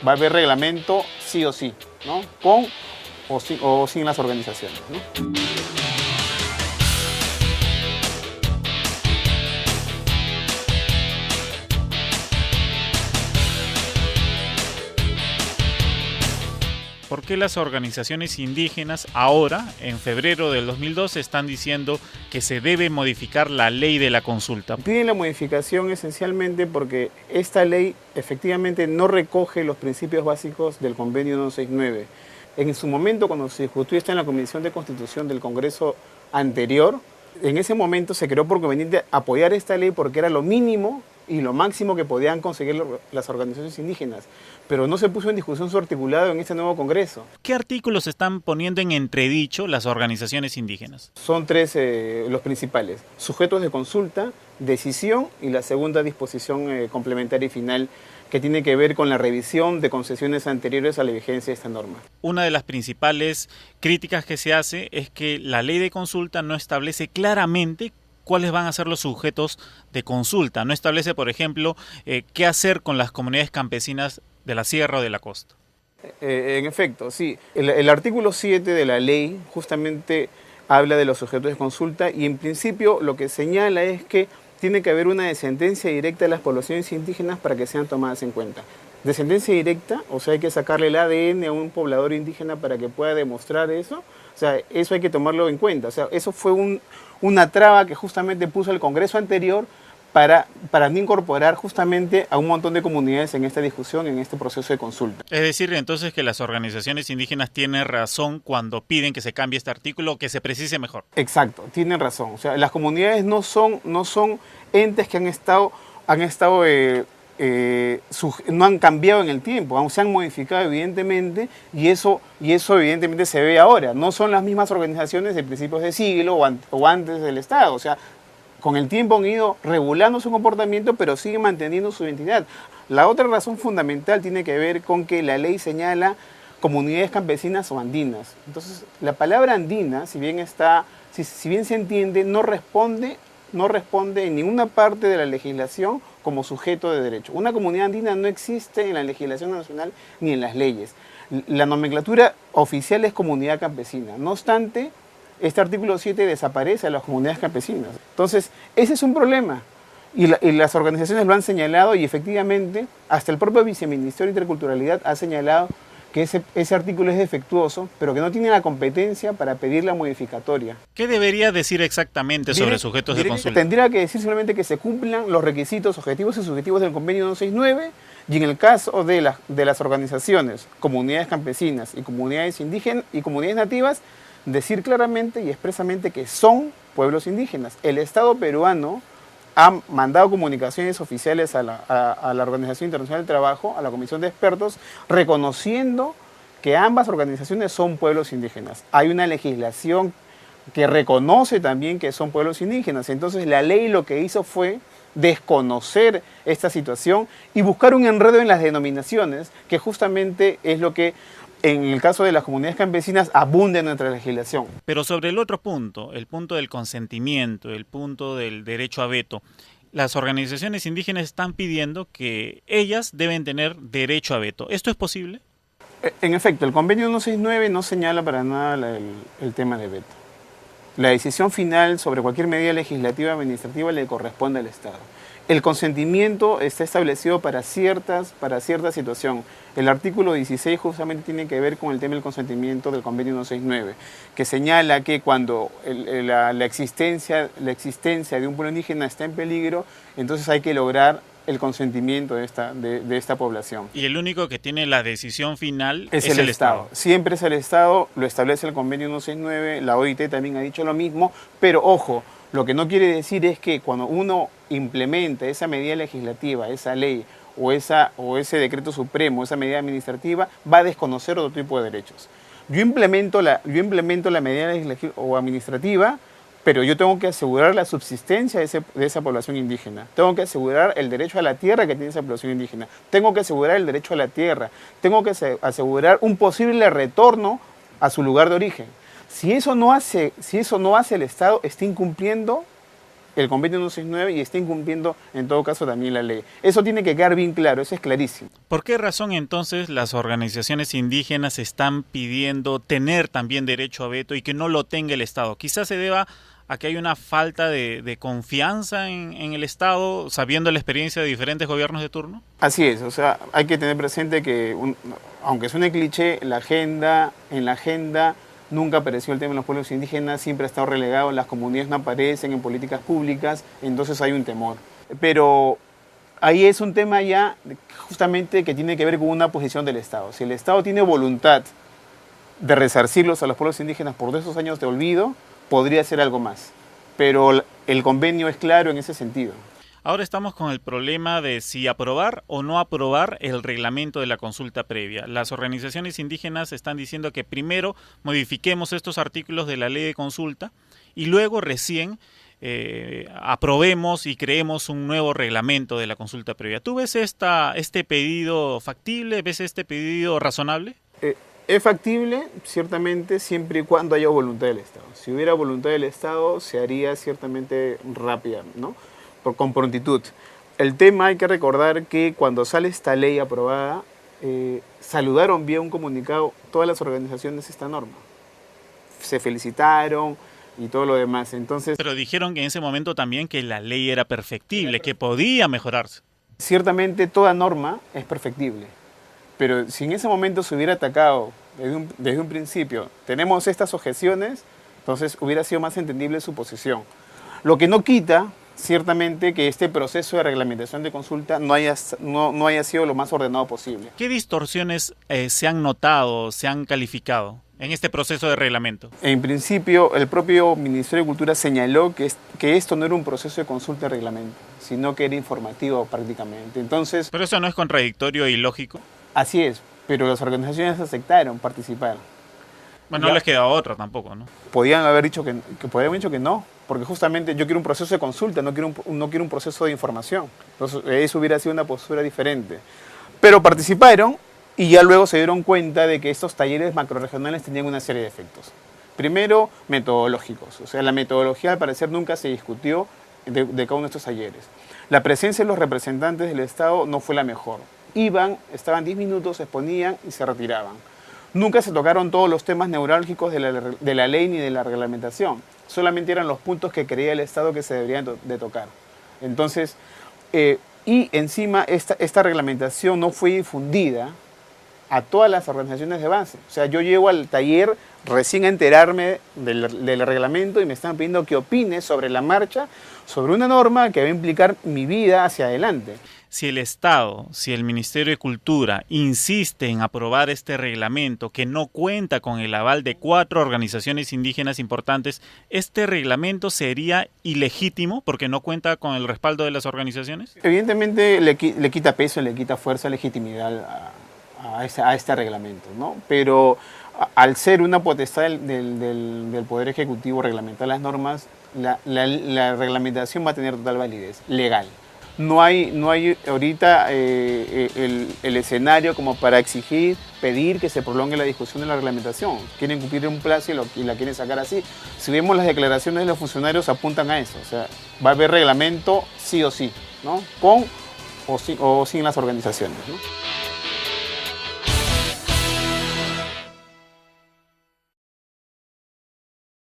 Va a haber reglamento sí o sí, ¿no? Con o sin las organizaciones, ¿no? ¿Por qué las organizaciones indígenas ahora, en febrero del 2012, están diciendo que se debe modificar la ley de la consulta? Piden la modificación esencialmente porque esta ley efectivamente no recoge los principios básicos del convenio 169. En su momento, cuando se discutió esto en la Comisión de Constitución del Congreso anterior, en ese momento se creó por conveniente apoyar esta ley porque era lo mínimo y lo máximo que podían conseguir las organizaciones indígenas, pero no se puso en discusión su articulado en este nuevo Congreso. ¿Qué artículos están poniendo en entredicho las organizaciones indígenas? Son tres los principales: sujetos de consulta, decisión y la segunda disposición complementaria y final, que tiene que ver con la revisión de concesiones anteriores a la vigencia de esta norma. Una de las principales críticas que se hace es que la ley de consulta no establece claramente cuáles van a ser los sujetos de consulta. No establece, por ejemplo, qué hacer con las comunidades campesinas de la sierra o de la costa. En efecto, sí. El artículo 7 de la ley justamente habla de los sujetos de consulta y en principio lo que señala es que tiene que haber una descendencia directa de las poblaciones indígenas para que sean tomadas en cuenta. Descendencia directa, o sea, hay que sacarle el ADN a un poblador indígena para que pueda demostrar eso. O sea, eso hay que tomarlo en cuenta. O sea, eso fue una traba que justamente puso el Congreso anterior para no incorporar justamente a un montón de comunidades en esta discusión, en este proceso de consulta. Es decir, entonces, que las organizaciones indígenas tienen razón cuando piden que se cambie este artículo o que se precise mejor. Exacto, tienen razón. O sea, las comunidades no son entes que no han cambiado en el tiempo, aún se han modificado evidentemente y eso evidentemente se ve ahora. No son las mismas organizaciones de principios de siglo o antes del Estado. O sea, con el tiempo han ido regulando su comportamiento, pero siguen manteniendo su identidad. La otra razón fundamental tiene que ver con que la ley señala comunidades campesinas o andinas. Entonces, la palabra andina, si bien se entiende, no responde en ninguna parte de la legislación como sujeto de derecho. Una comunidad andina no existe en la legislación nacional ni en las leyes. La nomenclatura oficial es comunidad campesina. No obstante, este artículo 7 desaparece a las comunidades campesinas. Entonces, ese es un problema. Y las organizaciones lo han señalado y efectivamente hasta el propio Viceministerio de Interculturalidad ha señalado que ese artículo es defectuoso, pero que no tiene la competencia para pedir la modificatoria. ¿Qué debería decir exactamente sobre sujetos de consulta? Tendría que decir simplemente que se cumplan los requisitos objetivos y subjetivos del convenio 169 y en el caso de las organizaciones, comunidades campesinas y comunidades indígenas y comunidades nativas, decir claramente y expresamente que son pueblos indígenas. El Estado peruano ha mandado comunicaciones oficiales a la Organización Internacional del Trabajo, a la Comisión de Expertos, reconociendo que ambas organizaciones son pueblos indígenas. Hay una legislación que reconoce también que son pueblos indígenas. Entonces la ley lo que hizo fue desconocer esta situación y buscar un enredo en las denominaciones, que justamente es lo que en el caso de las comunidades campesinas abunda en nuestra legislación. Pero sobre el otro punto, el punto del consentimiento, el punto del derecho a veto, las organizaciones indígenas están pidiendo que ellas deben tener derecho a veto. ¿Esto es posible? En efecto, el convenio 169 no señala para nada el tema de veto. La decisión final sobre cualquier medida legislativa o administrativa le corresponde al Estado. El consentimiento está establecido para cierta situación. El artículo 16 justamente tiene que ver con el tema del consentimiento del convenio 169, que señala que cuando la existencia de un pueblo indígena está en peligro, entonces hay que lograr el consentimiento de esta población. Y el único que tiene la decisión final es el Estado. Siempre es el Estado, lo establece el convenio 169, la OIT también ha dicho lo mismo, pero ojo, lo que no quiere decir es que cuando uno implementa esa medida legislativa, esa ley o ese decreto supremo, esa medida administrativa, va a desconocer otro tipo de derechos. Yo implemento la medida legislativa o administrativa, pero yo tengo que asegurar la subsistencia de esa población indígena. Tengo que asegurar el derecho a la tierra que tiene esa población indígena. Tengo que asegurar el derecho a la tierra. Tengo que asegurar un posible retorno a su lugar de origen. Si eso no hace el Estado, está incumpliendo el convenio 169 y está incumpliendo en todo caso también la ley. Eso tiene que quedar bien claro, eso es clarísimo. ¿Por qué razón entonces las organizaciones indígenas están pidiendo tener también derecho a veto y que no lo tenga el Estado? Quizás se deba a que hay una falta de confianza en el Estado, sabiendo la experiencia de diferentes gobiernos de turno. Así es, o sea, hay que tener presente que, aunque suene cliché, en la agenda nunca apareció el tema de los pueblos indígenas, siempre ha estado relegado, las comunidades no aparecen en políticas públicas, entonces hay un temor. Pero ahí es un tema ya justamente que tiene que ver con una posición del Estado. Si el Estado tiene voluntad de resarcirlos a los pueblos indígenas por esos años de olvido, podría hacer algo más. Pero el convenio es claro en ese sentido. Ahora estamos con el problema de si aprobar o no aprobar el reglamento de la consulta previa. Las organizaciones indígenas están diciendo que primero modifiquemos estos artículos de la ley de consulta y luego recién aprobemos y creemos un nuevo reglamento de la consulta previa. ¿Tú ves este pedido factible? ¿Ves este pedido razonable? Es factible, ciertamente, siempre y cuando haya voluntad del Estado. Si hubiera voluntad del Estado, se haría ciertamente rápida, ¿no? Con prontitud. El tema, hay que recordar que cuando sale esta ley aprobada, saludaron vía un comunicado todas las organizaciones esta norma. Se felicitaron y todo lo demás. Entonces, pero dijeron que en ese momento también que la ley era perfectible, que podía mejorarse. Ciertamente toda norma es perfectible. Pero si en ese momento se hubiera atacado desde un principio, tenemos estas objeciones, entonces hubiera sido más entendible su posición. Lo que no quita, ciertamente, que este proceso de reglamentación de consulta no haya sido lo más ordenado posible. ¿Qué distorsiones se han notado, se han calificado en este proceso de reglamento? En principio, el propio Ministerio de Cultura señaló que esto no era un proceso de consulta de reglamento, sino que era informativo prácticamente. Entonces, ¿pero eso no es contradictorio y ilógico? Así es, pero las organizaciones aceptaron participar. Bueno, no les quedaba otra tampoco, ¿no? Podían haber dicho que no, porque justamente yo quiero un proceso de consulta, no quiero un proceso de información. Entonces, eso hubiera sido una postura diferente. Pero participaron y ya luego se dieron cuenta de que estos talleres macrorregionales tenían una serie de efectos. Primero, metodológicos. O sea, la metodología al parecer nunca se discutió de cada uno de estos talleres. La presencia de los representantes del Estado no fue la mejor. Iban, estaban 10 minutos, se exponían y se retiraban. Nunca se tocaron todos los temas neurálgicos de la ley ni de la reglamentación. Solamente eran los puntos que creía el Estado que se deberían de tocar. Entonces, y encima esta reglamentación no fue difundida a todas las organizaciones de base. O sea, yo llego al taller recién a enterarme del reglamento y me están pidiendo que opine sobre la marcha, sobre una norma que va a implicar mi vida hacia adelante. Si el Estado, si el Ministerio de Cultura insiste en aprobar este reglamento que no cuenta con el aval de 4 organizaciones indígenas importantes, ¿este reglamento sería ilegítimo porque no cuenta con el respaldo de las organizaciones? Evidentemente le quita peso, le quita fuerza, legitimidad a este reglamento, ¿no? Pero al ser una potestad del Poder Ejecutivo reglamentar las normas, la reglamentación va a tener total validez legal. No hay ahorita el escenario como para exigir, pedir que se prolongue la discusión de la reglamentación. Quieren cumplir un plazo y la quieren sacar así. Si vemos las declaraciones de los funcionarios apuntan a eso. O sea, va a haber reglamento sí o sí, ¿no? Con o sin las organizaciones, ¿no?